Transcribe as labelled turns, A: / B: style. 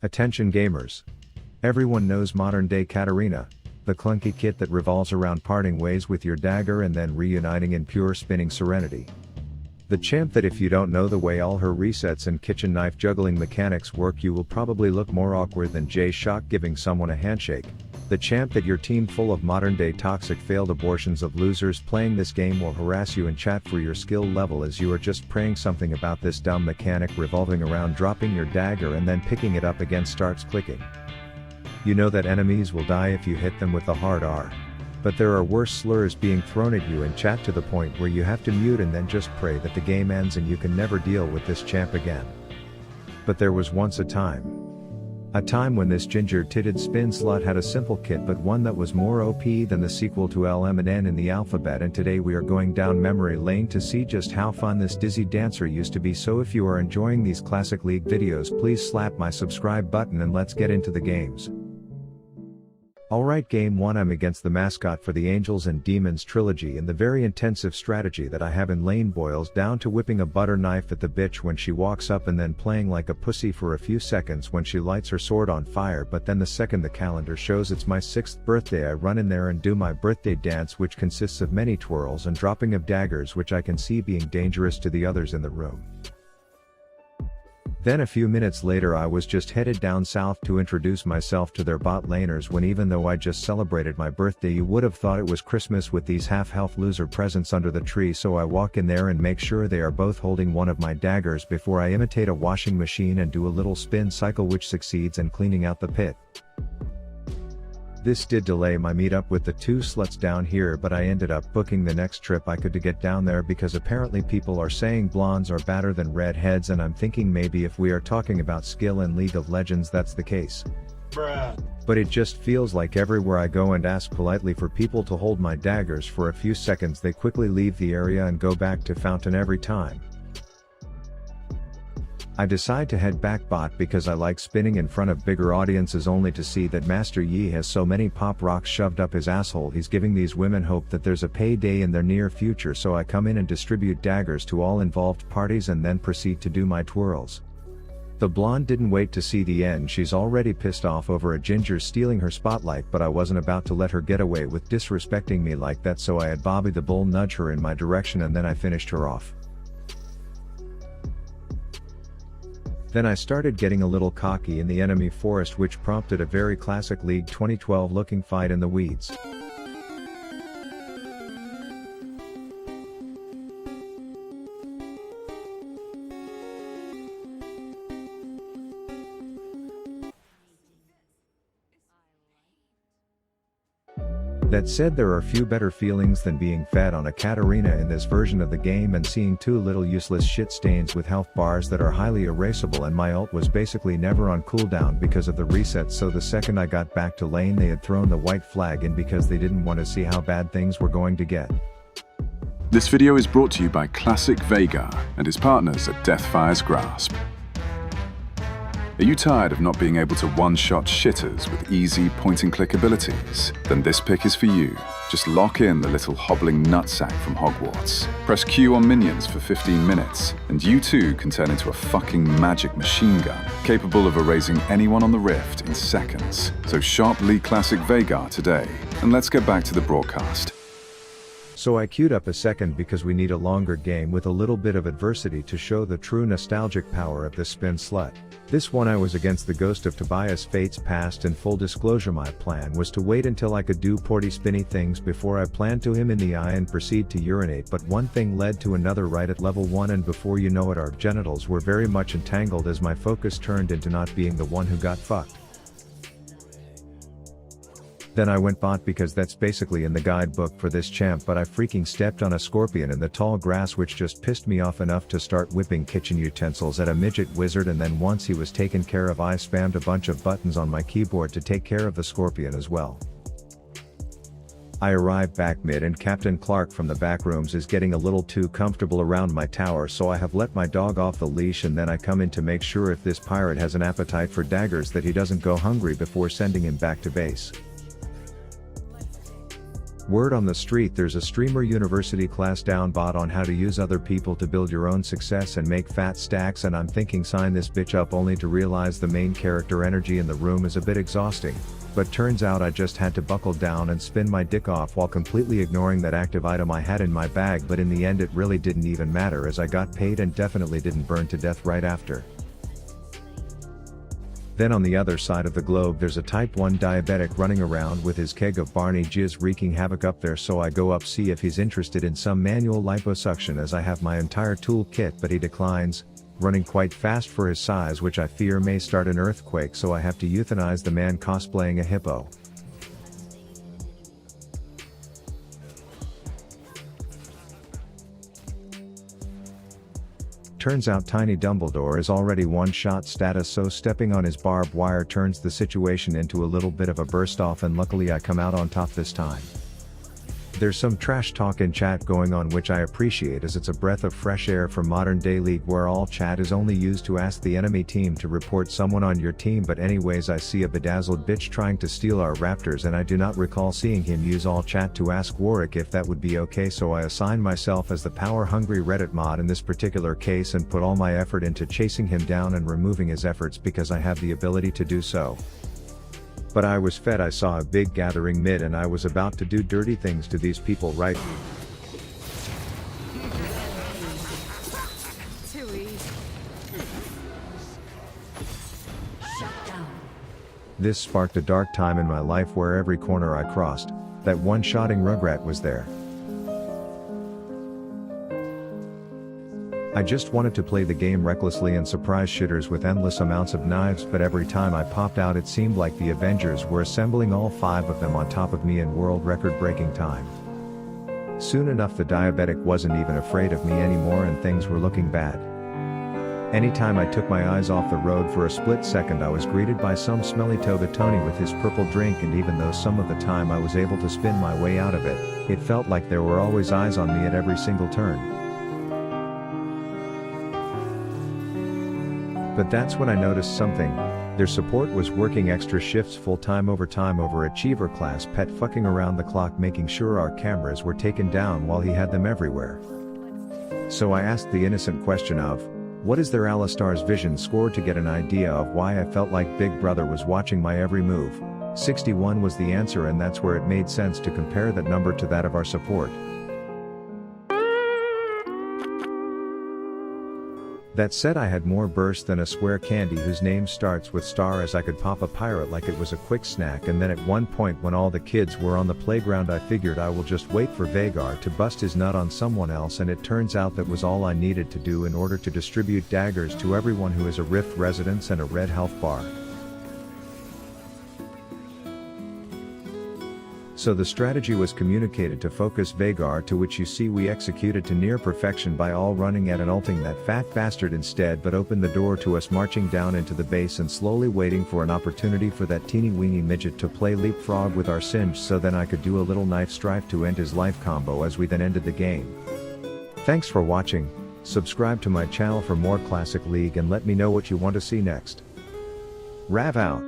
A: Attention gamers. Everyone knows modern-day Katarina, the clunky kit that revolves around parting ways with your dagger and then reuniting in pure spinning serenity. The champ that if you don't know the way all her resets and kitchen knife juggling mechanics work, you will probably look more awkward than J-Shock giving someone a handshake. The champ that your team full of modern-day toxic failed abortions of losers playing this game will harass you in chat for your skill level as you are just praying something about this dumb mechanic revolving around dropping your dagger and then picking it up again starts clicking. You know that enemies will die if you hit them with a hard R. But there are worse slurs being thrown at you in chat to the point where you have to mute and then just pray that the game ends and you can never deal with this champ again. But there was once a time. A time when this ginger-titted spin slut had a simple kit but one that was more OP than the sequel to LM and N in the alphabet, and today we are going down memory lane to see just how fun this dizzy dancer used to be. So if you are enjoying these classic League videos, please slap my subscribe button and let's get into the games. Alright, game 1, I'm against the mascot for the Angels and Demons trilogy, and the very intensive strategy that I have in lane boils down to whipping a butter knife at the bitch when she walks up and then playing like a pussy for a few seconds when she lights her sword on fire. But then the second the calendar shows it's my 6th birthday, I run in there and do my birthday dance, which consists of many twirls and dropping of daggers, which I can see being dangerous to the others in the room. Then a few minutes later I was just headed down south to introduce myself to their bot laners, when even though I just celebrated my birthday you would have thought it was Christmas with these half-health loser presents under the tree. So I walk in there and make sure they are both holding one of my daggers before I imitate a washing machine and do a little spin cycle which succeeds in cleaning out the pit. This did delay my meetup with the two sluts down here, but I ended up booking the next trip I could to get down there because apparently people are saying blondes are badder than redheads, and I'm thinking maybe if we are talking about skill in League of Legends that's the case. Bruh. But it just feels like everywhere I go and ask politely for people to hold my daggers for a few seconds, they quickly leave the area and go back to fountain every time. I decide to head back bot because I like spinning in front of bigger audiences, only to see that Master Yi has so many pop rocks shoved up his asshole he's giving these women hope that there's a payday in their near future. So I come in and distribute daggers to all involved parties and then proceed to do my twirls. The blonde didn't wait to see the end, she's already pissed off over a ginger stealing her spotlight, but I wasn't about to let her get away with disrespecting me like that, so I had Bobby the Bull nudge her in my direction and then I finished her off. Then I started getting a little cocky in the enemy forest, which prompted a very classic League 2012 looking fight in the weeds. That said, there are few better feelings than being fed on a Katarina in this version of the game and seeing two little useless shit stains with health bars that are highly erasable, and my ult was basically never on cooldown because of the reset, so the second I got back to lane they had thrown the white flag in because they didn't want to see how bad things were going to get.
B: This video is brought to you by Classic Vega and his partners at Deathfire's Grasp. Are you tired of not being able to one-shot shitters with easy point-and-click abilities? Then this pick is for you. Just lock in the little hobbling nutsack from Hogwarts. Press Q on minions for 15 minutes, and you too can turn into a fucking magic machine gun, capable of erasing anyone on the Rift in seconds. So shop League Classic Vega today, and let's get back to the broadcast.
A: So I queued up a second because we need a longer game with a little bit of adversity to show the true nostalgic power of this spin slut. This one I was against the ghost of Tobias Fates Past, and full disclosure my plan was to wait until I could do porty spinny things before I planned to him in the eye and proceed to urinate, but one thing led to another right at level 1, and before you know it our genitals were very much entangled as my focus turned into not being the one who got fucked. Then I went bot because that's basically in the guidebook for this champ, but I freaking stepped on a scorpion in the tall grass, which just pissed me off enough to start whipping kitchen utensils at a midget wizard, and then once he was taken care of I spammed a bunch of buttons on my keyboard to take care of the scorpion as well. I arrive back mid and Captain Clark from the back rooms is getting a little too comfortable around my tower, so I have let my dog off the leash, and then I come in to make sure if this pirate has an appetite for daggers that he doesn't go hungry before sending him back to base. Word on the street, there's a streamer university class down bot on how to use other people to build your own success and make fat stacks, and I'm thinking sign this bitch up only to realize the main character energy in the room is a bit exhausting. But turns out I just had to buckle down and spin my dick off while completely ignoring that active item I had in my bag, but in the end it really didn't even matter as I got paid and definitely didn't burn to death right after. Then on the other side of the globe there's a type 1 diabetic running around with his keg of Barney jizz wreaking havoc up there, so I go up see if he's interested in some manual liposuction as I have my entire tool kit, but he declines, running quite fast for his size, which I fear may start an earthquake, so I have to euthanize the man cosplaying a hippo. Turns out Tiny Dumbledore is already one-shot status, so stepping on his barbed wire turns the situation into a little bit of a burst-off, and luckily I come out on top this time. There's some trash talk in chat going on, which I appreciate as it's a breath of fresh air from modern day League, where all chat is only used to ask the enemy team to report someone on your team. But anyways, I see a bedazzled bitch trying to steal our raptors, and I do not recall seeing him use all chat to ask Warwick if that would be okay, so I assign myself as the power-hungry Reddit mod in this particular case and put all my effort into chasing him down and removing his efforts because I have the ability to do so. But I was fed. I saw a big gathering mid and I was about to do dirty things to these people right.
C: Too easy. Shut down.
A: This sparked a dark time in my life where every corner I crossed, that one-shotting Rugrat was there. I just wanted to play the game recklessly and surprise shitters with endless amounts of knives, but every time I popped out it seemed like the Avengers were assembling, all 5 of them on top of me in world record-breaking time. Soon enough the diabetic wasn't even afraid of me anymore and things were looking bad. Anytime I took my eyes off the road for a split second I was greeted by some smelly Toga Tony with his purple drink, and even though some of the time I was able to spin my way out of it, it felt like there were always eyes on me at every single turn. But that's when I noticed something. Their support was working extra shifts, full-time overtime over Achiever class pet, fucking around the clock making sure our cameras were taken down while he had them everywhere. So I asked the innocent question of, what is their Alistar's vision score, to get an idea of why I felt like Big Brother was watching my every move. 61 was the answer, and that's where it made sense to compare that number to that of our support. That said, I had more burst than a square candy whose name starts with star, as I could pop a pirate like it was a quick snack, and then at one point when all the kids were on the playground I figured I will just wait for Vagar to bust his nut on someone else, and it turns out that was all I needed to do in order to distribute daggers to everyone who is a Rift residence and a Red Health bar. So the strategy was communicated to focus Vagar, to which you see we executed to near perfection by all running at and ulting that fat bastard instead, but opened the door to us marching down into the base and slowly waiting for an opportunity for that teeny weeny midget to play leapfrog with our Singe, so then I could do a little knife strife to end his life combo as we then ended the game. Thanks for watching. Subscribe to my channel for more Classic League and let me know what you want to see next. Rav out.